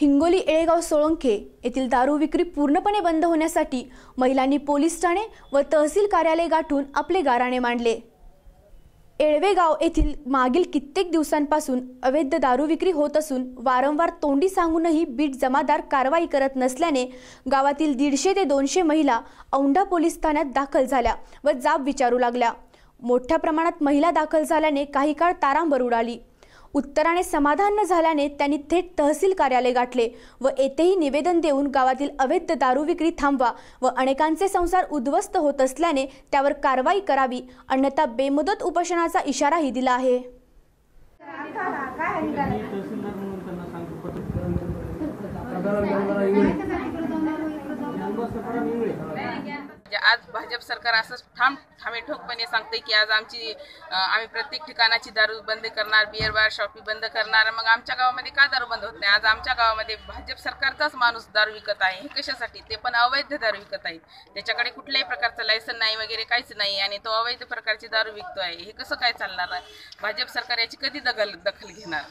हिंगोली येळेगाव सोळंके येथील दारू विक्री पूर्णपणे बंद होण्यासाठी महिलांनी पोलीस ठाणे व तहसील कार्यालय गाठून आपले गाऱ्हाणे मांडले। येळवेगाव येथील मागील कित्येक दिवसांपासून अवैध दारू विक्री होत असून वारंवार तोंडी सांगूनही बीट जमादार कारवाई करत नसल्याने गावातील 150 ते 200 महिला औंढा पोलीस ठाण्यात दाखल झाल्या व जाब विचारू लागल्या। मोठ्या प्रमाणात महिला दाखल झाल्याने काही काळ तारांबर उडाली। उत्तराने समाधान न झाल्याने त्यांनी थेट तहसील कार्यालय गाठले व येथेही निवेदन देऊन गावातील अवैध दारू विक्री थांबवा व अनेकांचे संसार उद्ध्वस्त होत असल्याने त्यावर कारवाई करावी, अन्यथा बेमुदत उपोषणाचा इशाराही दिला आहे। आज भाजप सरकार असंच ठामे ठोकपणे सांगते की आज आम्ही प्रत्येक ठिकाणाची दारू बंद करणार, बियर बार शॉपी बंद करणार। मग आमच्या गावामध्ये का दारू बंद होत नाही? आज आमच्या गावामध्ये भाजप सरकारचाच माणूस दारू विकत आहे। हे कशासाठी? ते पण अवैध दारू विकत आहे। त्याच्याकडे कुठल्याही प्रकारचं लायसन नाही वगैरे काहीच नाही आणि तो अवैध प्रकारची दारू विकतो आहे। हे कसं काय चालणार आहे? भाजप सरकार याची कधी दखल घेणार?